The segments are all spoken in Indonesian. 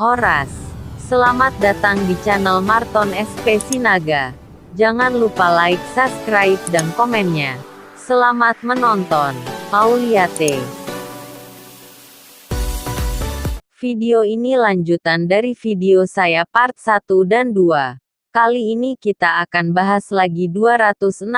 Horas. Selamat datang di channel Marton SP Sinaga. Jangan lupa like, subscribe, dan komennya. Selamat menonton. Auliate. Video ini lanjutan dari video saya part 1 dan 2. Kali ini kita akan bahas lagi 267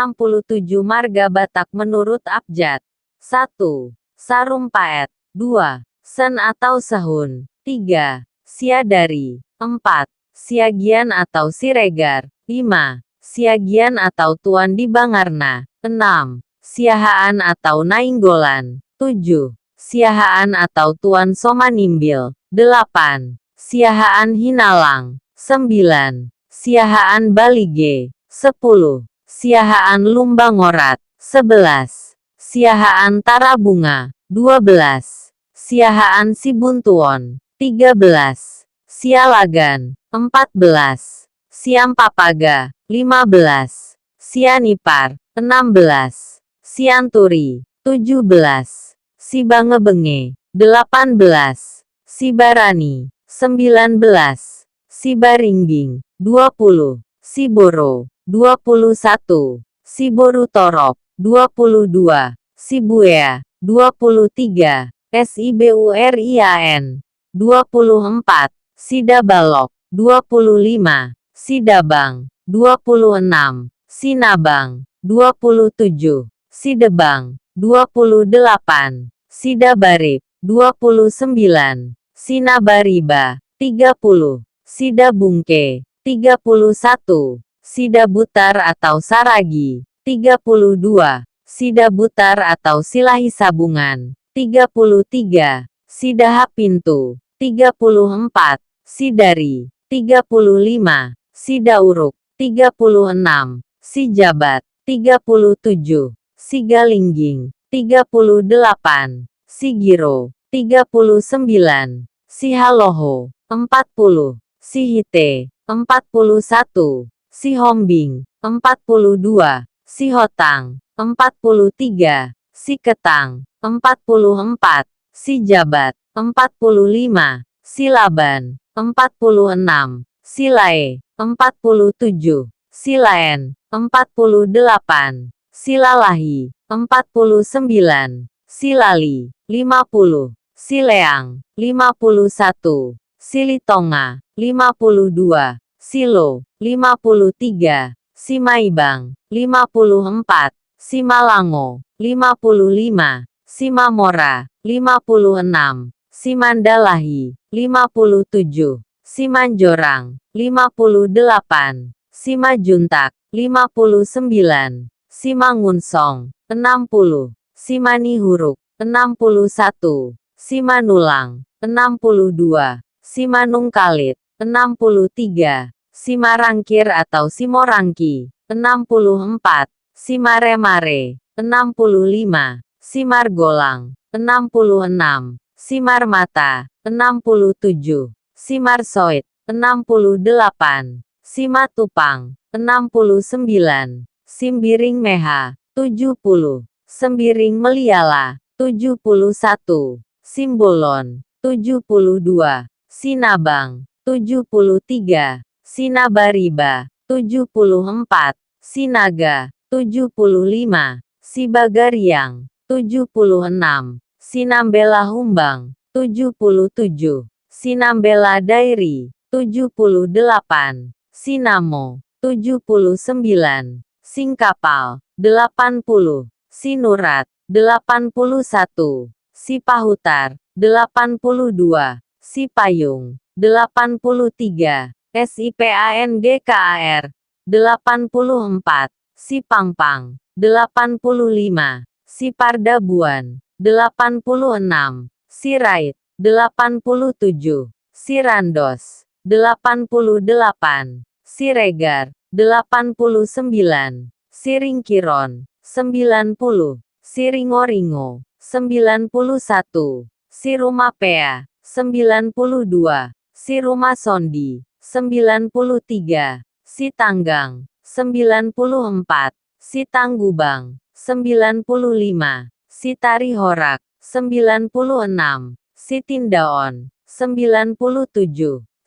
marga Batak menurut abjad. 1. Sarumpaet. 2. Sen atau Sehun. 3. Siadari. 4. Siagian atau Siregar. 5. Siagian atau Tuan di Bangarna. 6. Siahaan atau Nainggolan. 7. Siahaan atau Tuan Somanimbil. 8. Siahaan Hinalang. 9. Siahaan Balige. 10. Siahaan Lumbangorat. 11. Siahaan Tarabunga. 12. Siahaan Sibuntuon. 13. Sialagan. 14. Siampapaga. 15. Sianipar. 16. Sianturi. 17. Sibangebenge. 18. Sibarani. 19. Sibaringging. 20. Siboro. 21. Siborutorop. 22. Sibuea. 23. Siburian. 24. Sidabalok. 25. Sidabang. 26. Sinabang. 27. Sidebang. 28. Sidabarip. 29. Sinabariba. 30. Sidabungke. 31. Sidabutar atau Saragi. 32. Sidabutar atau Silahi Sabungan. 33. Sidahapintu. 34. Sidari. 35. Sidauruk. 36. Sijabat. 37. Sigalingging. 38. Sigiro. 39. Sihaloho. 40. Sihite. 41. Sihombing. 42. Sihotang. 43. Siketang. 44. Sijabat. 45. Silaban. 46. Silae. 47. Silaen. 48. Silalahi. 49. Silali. 50. Sileang. 51. Silitonga. 52. Silo. 53. Simaibang. 54. Simalango. 55. Simamora. 56. Simandalahi. 57. Simanjorang. 58. Simajuntak. 59. Simangunsong. 60. Simanihuruk. 61. Simanulang. 62. Simanungkalit. 63. Simarangkir atau Simorangki. 64. Simaremare. 65. Simargolang. 66. Simarmata. 67. Simarsoit. 68. Simatupang. 69. Simbiring Meha. 70. Sembiring Meliala. 71. Simbolon. 72. Sinabang. 73. Sinabariba. 74. Sinaga. 75. Sibagariang. 76. Sinambela Humbang. 77. Sinambela Dairi. 78. Sinamo. 79. Singkapal. 80. Sinurat. 81. Sipahutar. 82. Sipayung. 83. SIPANGKAR. 84. Sipangpang. 85. Sipardabuan. 86. Sirait. 87. Sirandos. 88. Siregar. 89. Siringkiron. 90. Siringoringo. 91. Sirumapea. 92. Sirumasondi. 93. Sitanggang. 94. Sitanggubang. 95. Sitarihorak. 96. Sitindaon. 97.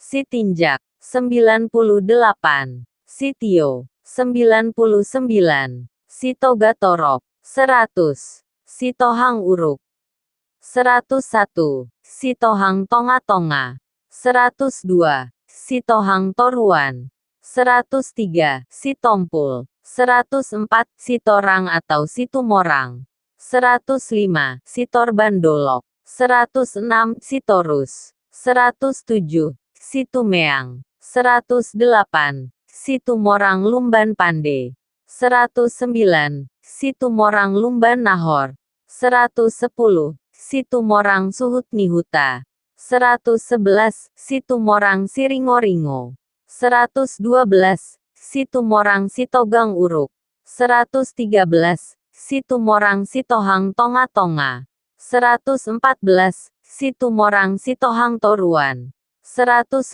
Sitinjak. 98. Sitio. 99. Sitogatorop. 100. Sitohang Uruk. 101. Sitohang Tonga-Tonga. 102. Sitohang Toruan. 103. Sitompul. 104. Sitorang atau Situmorang. 105. Sitorbandolok. 106. Sitorus. 107. Situmeang. 108. Situmorang Lumban Pande. 109. Situmorang Lumban Nahor. 110. Situmorang Suhut Nihuta. 111. Situmorang Siringoringo. 112. Situmorang Sitogang Uruk. 113. Situmorang Sitohang Tonga-Tonga. 114. Situmorang Sitohang Toruan. 115.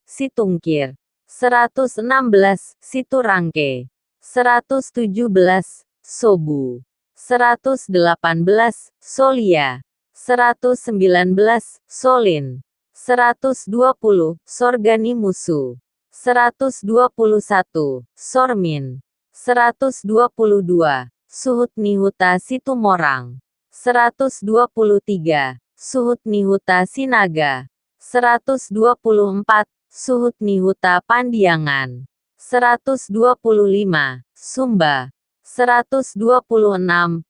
Situngkir. 116. Siturangke. 117. Sobu. 118. Solia. 119. Solin. 120. Sorgani Musu. 121. Sormin. 122. Suhut Nihuta Situmorang. 123. Suhut Nihuta Sinaga. 124. Suhut Nihuta Pandiangan. 125. Sumba. 126.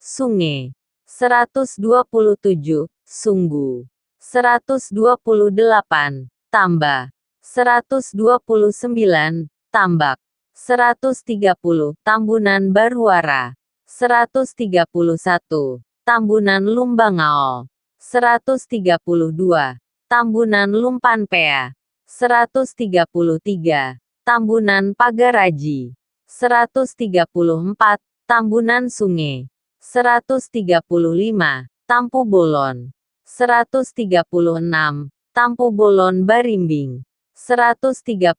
Sungai. 127. Sunggu. 128. Tamba. 129. Tambak. 130. Tambunan Baruara. 131. Tambunan Lumbangaol. 132. Tambunan Lumpanpea. 133. Tambunan Pagaraji. 134. Tambunan Sungai. 135. Tampu Bolon. 136. Tampu Bolon Barimbing. 137.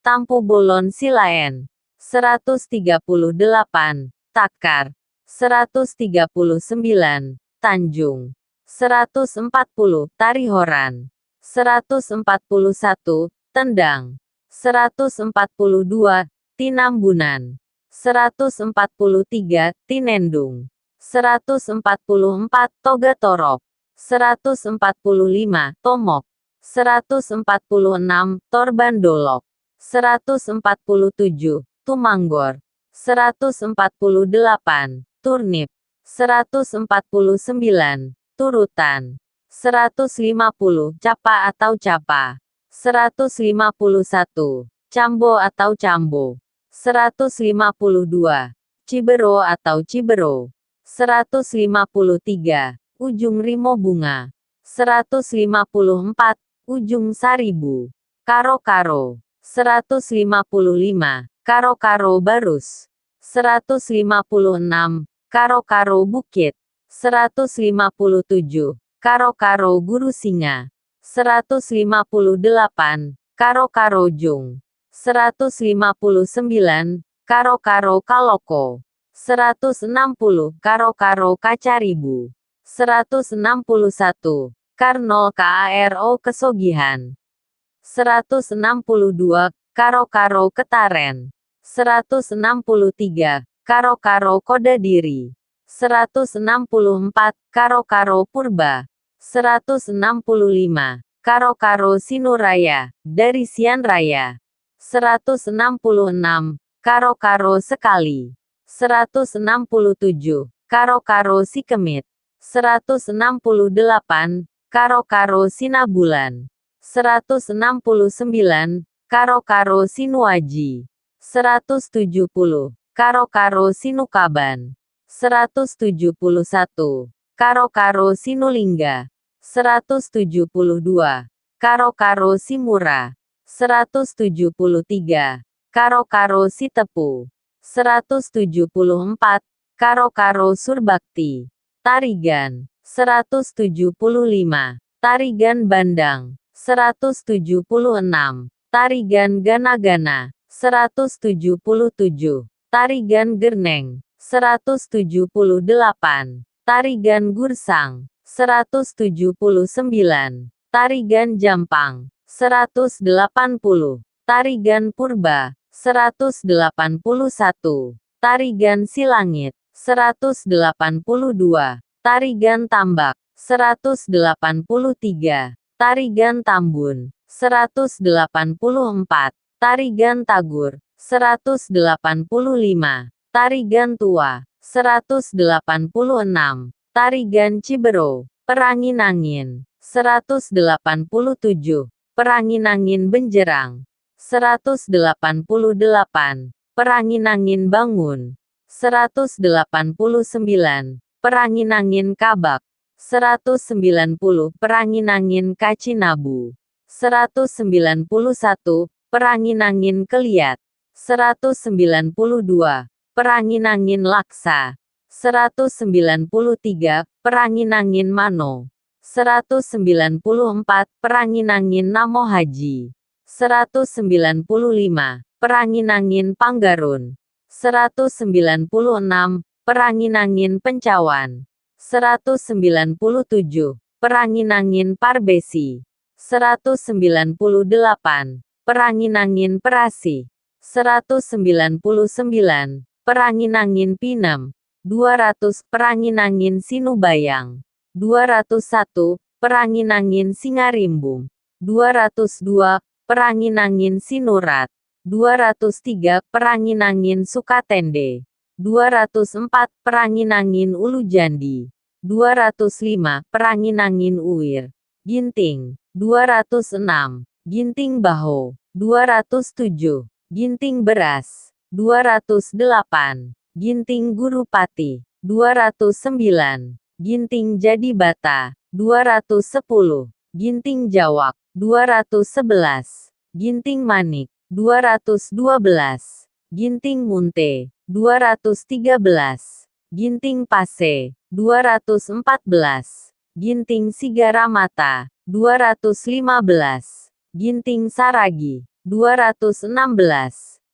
Tampu Bolon Silaen. 138. Takar. 139. Tanjung. 140. Tarihoran. 141. Tendang. 142. Tinambunan. 143. Tinendung. 144. Togatorop. 145. Tomok. 146. Torbandolok. 147. Tumanggor. 148. Turnip. 149. Turutan. 150. Capa atau capa. 151. Cambo atau cambo. 152. Cibero atau cibero. 153. Ujung Rimo Bunga. 154. Ujung Saribu. Karo-karo. 155. Karo-karo Barus. 156. Karo-karo Bukit. 157. Karo-karo Guru Singa. 158. Karo-karo Jung. 159. Karo-karo Kaloko. 160. Karo-karo Kacaribu. 161. Karnol Karo Kesogihan. 162. Karo-karo Ketaren. 163. Karo-karo Kodadiri. 164. Karo-karo Purba. 165. Karo-karo Sinuraya, dari Sian Raya. 166. Karo-karo Sekali. 167. Karo-karo Sikemit. 168. Karo-karo Sinabulan. 169. Karo-karo Sinuaji. 170. Karo-karo Sinukaban. 171. Karo-karo Sinulingga. 172. Karo-karo Simura. 173. Karo-karo Sitepu. 174. Karo-karo Surbakti. Tarigan. 175. Tarigan Bandang. 176. Tarigan Gana-Gana. 177. Tarigan Gerneng. 178. Tarigan Gursang. 179. Tarigan Jampang, 180. Tarigan Purba, 181. Tarigan Silangit, 182. Tarigan Tambak, 183. Tarigan Tambun, 184. Tarigan Tagur, 185. Tarigan Tua, 186. Tarigan Cibero, Perangin-angin, 187. Perangin-angin Benjerang, 188. Perangin-angin Bangun, 189. Perangin-angin Kabak, 190. Perangin-angin Kacinabu, 191. Perangin-angin Keliat, 192. Perangin-angin Laksa, 193. Perangin-angin Mano, 194. Perangin-angin Namo Haji, 195. Perangin-angin Panggarun, 196. Perangin-angin Pencawan, 197. Perangin-angin Parbesi, 198. Perangin-angin Perasi, 199. Perangin-angin Pinem, 200. Perangin-angin Sinubayang, 201. Perangin-angin Singarimbung, 202. Perangin-angin Sinurat, 203. Perangin-angin Sukatende, 204. Perangin-angin Ulujandi, 205. Perangin-angin Uir, Ginting, 206. Ginting Baho, 207. Ginting Beras, 208. Ginting Gurupati, 209. Ginting Jadi Bata, 210. Ginting Jawak, 211. Ginting Manik, 212. Ginting Munte, 213. Ginting Pase, 214. Ginting Sigaramata, 215. Ginting Saragi, 216.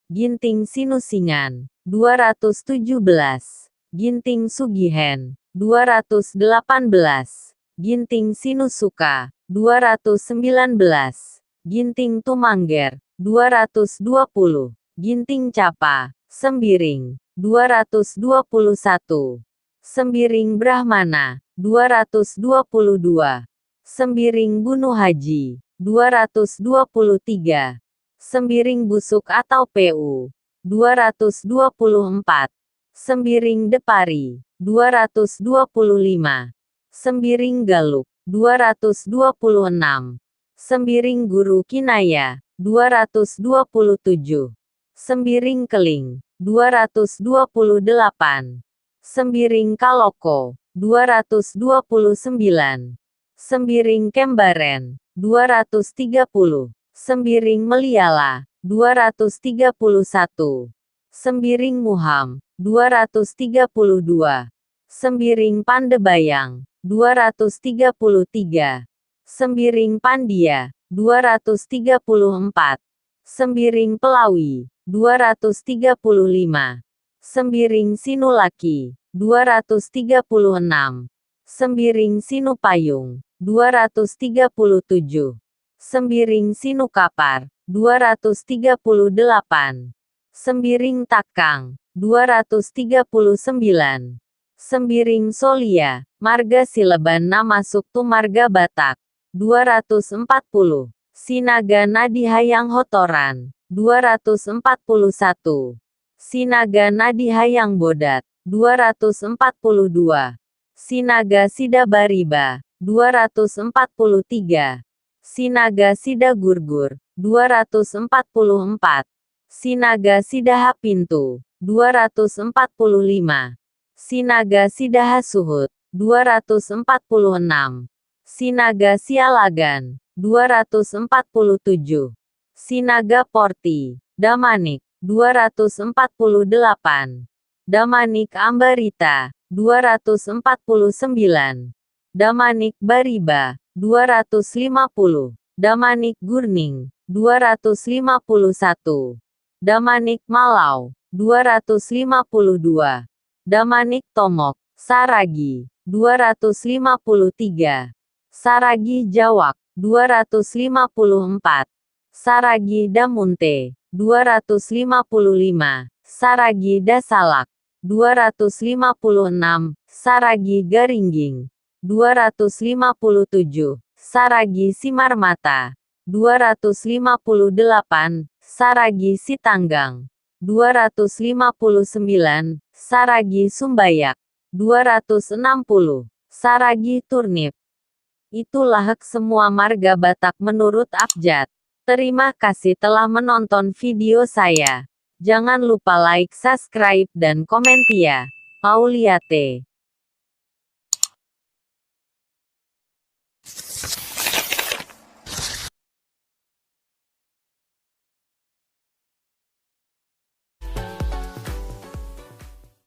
Ginting Sinusingan, 217. Ginting Sugihen, 218. Ginting Sinusuka, 219. Ginting Tumangger, 220. Ginting Capa, Sembiring, 221. Sembiring Brahmana, 222. Sembiring Bunuh Haji, 223. Sembiring Busuk atau PU, 224. Sembiring Depari, 225. Sembiring Galuk, 226. Sembiring Guru Kinaya, 227. Sembiring Keling, 228. Sembiring Kaloko, 229. Sembiring Kembaren, 230. Sembiring Meliala, 231. Sembiring Muham, 232. Sembiring Pandebayang, 233. Sembiring Pandia, 234. Sembiring Pelawi, 235. Sembiring Sinulaki, 236. Sembiring Sinupayung, 237. Sembiring Sinukapar, 238. Sembiring Takang, 239. Sembiring Solia, Marga Sileban Namasuk tu Marga Batak, 240. Sinaga Nadihayang Hotoran, 241. Sinaga Nadihayang Bodat, 242. Sinaga Sidabariba, 243. Sinaga Sidagurgur, 244. Sinaga Sidaha Pintu, 245. Sinaga Sidaha Suhut, 246. Sinaga Sialagan, 247. Sinaga Porti, Damanik, 248. Damanik Ambarita, 249. Damanik Bariba, 250. Damanik Gurning, 251. Damanik Malau, 252. Damanik Tomok, Saragi, 253. Saragi Jawak, 254. Saragi da Munte. 255. Saragi da Salak. 256. Saragi Garingging. 257. Saragi Simarmata. 258. Saragi Sitanggang. 259. Saragi Sumbayak. 260. Saragi Turnip. Itulah semua marga Batak menurut Abjad. Terima kasih telah menonton video saya. Jangan lupa like, subscribe, dan komen ya. Auliate.